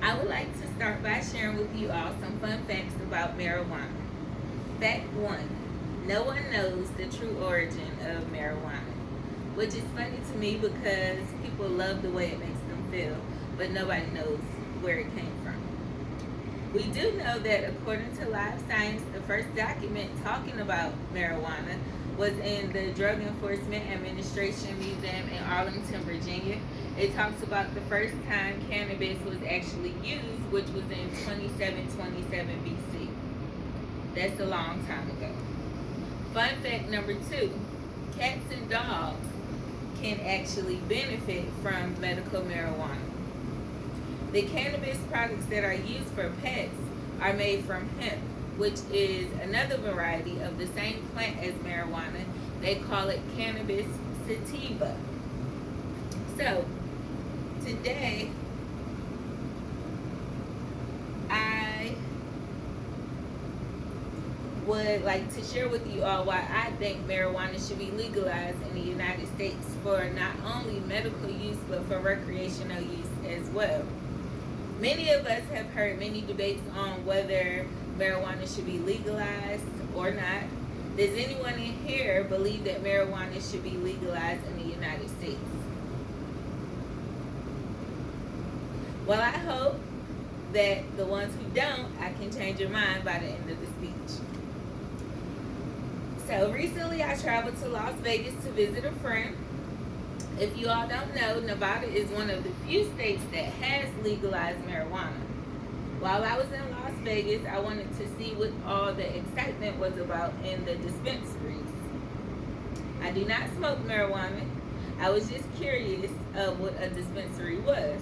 I would like to start by sharing with you all some fun facts about marijuana. Fact 1. No one knows the true origin of marijuana, which is funny to me because people love the way it makes them feel, but nobody knows where it came from. We do know that according to Live Science, the first document talking about marijuana was in the Drug Enforcement Administration Museum in Arlington, Virginia. It talks about the first time cannabis was actually used, which was in 2727 BC. That's a long time ago. Fun fact number 2, cats and dogs can actually benefit from medical marijuana. The cannabis products that are used for pets are made from hemp, which is another variety of the same plant as marijuana. They call it cannabis sativa. So, today I would like to share with you all why I think marijuana should be legalized in the United States for not only medical use but for recreational use as well. Many of us have heard many debates on whether marijuana should be legalized or not. Does anyone in here believe that marijuana should be legalized in the United States? Well, I hope that the ones who don't, I can change your mind by the end of the speech. So recently I traveled to Las Vegas to visit a friend. If you all don't know, Nevada is one of the few states that has legalized marijuana. While I was in Las Vegas, I wanted to see what all the excitement was about in the dispensaries. I do not smoke marijuana. I was just curious of what a dispensary was.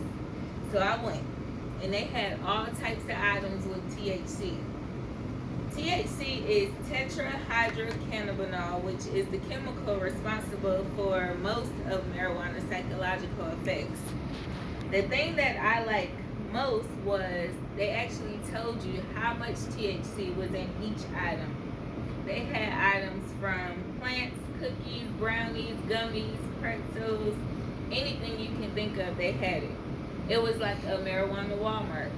So I went, and they had all types of items with THC. THC is tetrahydrocannabinol, which is the chemical responsible for most of marijuana's psychological effects. The thing that I like most was they actually told you how much THC was in each item. They had items from plants, cookies, brownies, gummies, pretzels, anything you can think of, they had it. It was like a marijuana Walmart.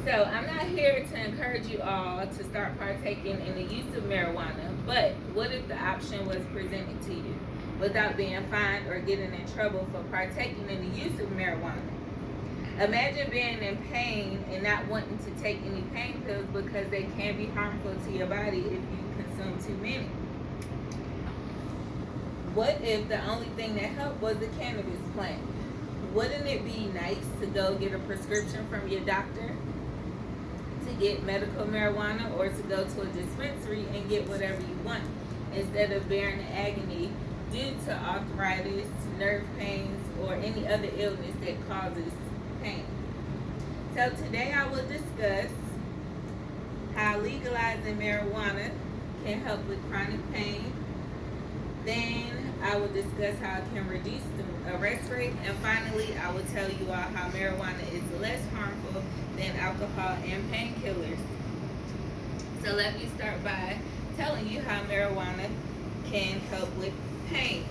So I'm not here to encourage you all to start partaking in the use of marijuana, but what if the option was presented to you without being fined or getting in trouble for partaking in the use of marijuana? Imagine being in pain and not wanting to take any pain pills because they can be harmful to your body if you consume too many. What if the only thing that helped was the cannabis plant? Wouldn't it be nice to go get a prescription from your doctor to get medical marijuana, or to go to a dispensary and get whatever you want instead of bearing the agony due to arthritis, nerve pains, or any other illness that causes pain? So today I will discuss how legalizing marijuana can help with chronic pain. Then I will discuss how it can reduce the arrest rate. And finally, I will tell you all how marijuana is less harmful than alcohol and painkillers. So let me start by telling you how marijuana can help with pain.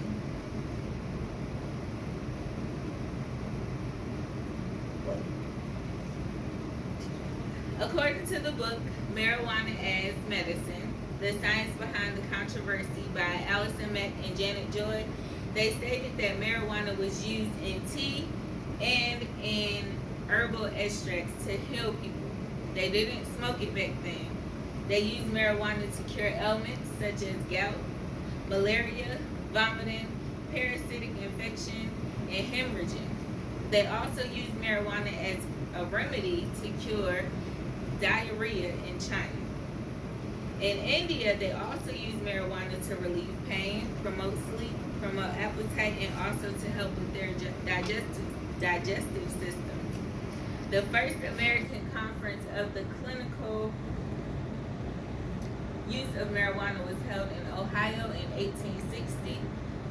According to the book, Marijuana as Medicine, The Science Behind the Controversy by Allison Mack and Janet Joy, they stated that marijuana was used in tea and in herbal extracts to heal people. They didn't smoke it back then. They used marijuana to cure ailments such as gout, malaria, vomiting, parasitic infection, and hemorrhaging. They also used marijuana as a remedy to cure diarrhea in China. In India, they also use marijuana to relieve pain, promote sleep, promote appetite, and also to help with their digestive system. The first American conference of the clinical use of marijuana was held in Ohio in 1860.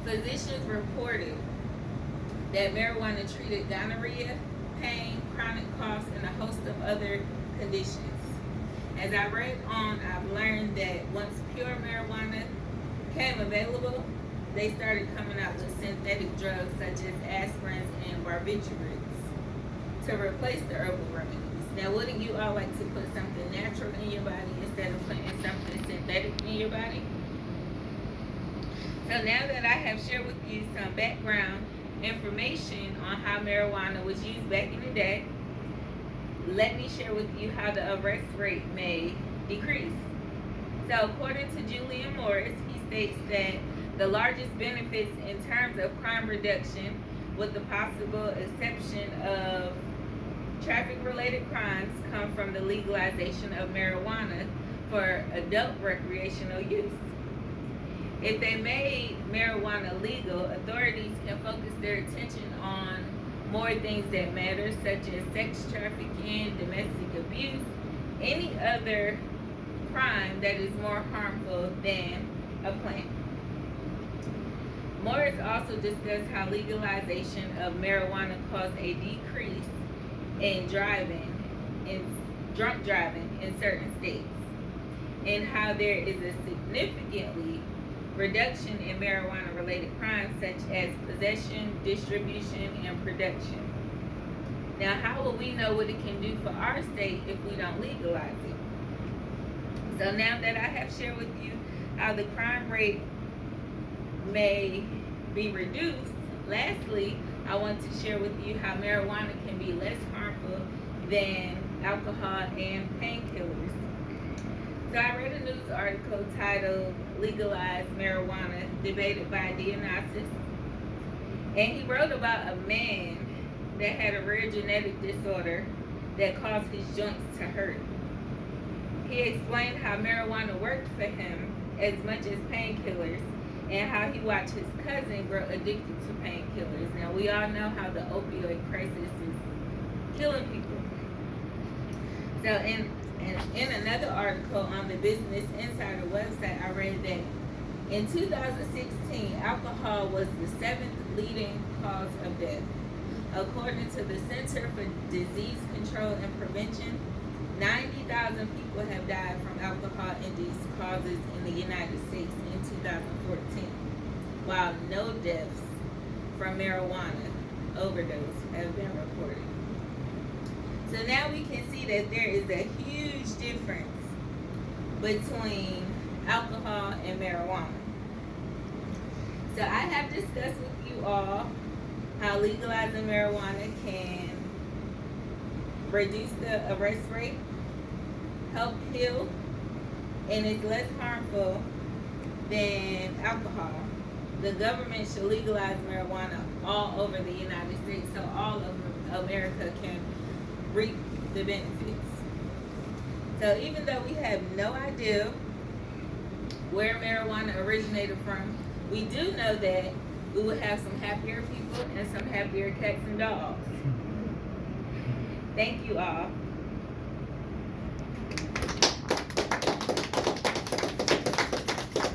Physicians reported that marijuana treated gonorrhea, pain, chronic coughs, and a host of other conditions. As I read on, I've learned that once pure marijuana became available, they started coming out with synthetic drugs such as aspirins and barbiturates to replace the herbal remedies. Now, wouldn't you all like to put something natural in your body instead of putting something synthetic in your body? So now that I have shared with you some background information on how marijuana was used back in the day, let me share with you how the arrest rate may decrease. So according to Julian Morris, he states that the largest benefits in terms of crime reduction, with the possible exception of traffic-related crimes, come from the legalization of marijuana for adult recreational use. If they made marijuana legal, authorities can focus their attention on more things that matter, such as sex trafficking, domestic abuse, any other crime that is more harmful than a plant. Morris also discussed how legalization of marijuana caused a decrease in drunk driving in certain states, and how there is a significantly reduction in marijuana-related crimes such as possession, distribution, and production. Now, how will we know what it can do for our state if we don't legalize it? So now that I have shared with you how the crime rate may be reduced, lastly, I want to share with you how marijuana can be less harmful than alcohol and painkillers. So I read a news article titled "Legalize Marijuana, Debated by Dionysus," and he wrote about a man that had a rare genetic disorder that caused his joints to hurt. He explained how marijuana worked for him as much as painkillers, and how he watched his cousin grow addicted to painkillers. Now, we all know how the opioid crisis is killing people. So in another article on the Business Insider website, I read that in 2016, alcohol was the 7th leading cause of death. According to the Center for Disease Control and Prevention, 90,000 people have died from alcohol-induced causes in the United States in 2014, while no deaths from marijuana overdose have been reported. So now we can see that there is a huge difference between alcohol and marijuana. So I have discussed with you all how legalizing marijuana can reduce the arrest rate, help heal, and it's less harmful than alcohol. The government should legalize marijuana all over the United States so all of America can reap the benefits. So even though we have no idea where marijuana originated from, we do know that we will have some happier people and some happier cats and dogs. Thank you all.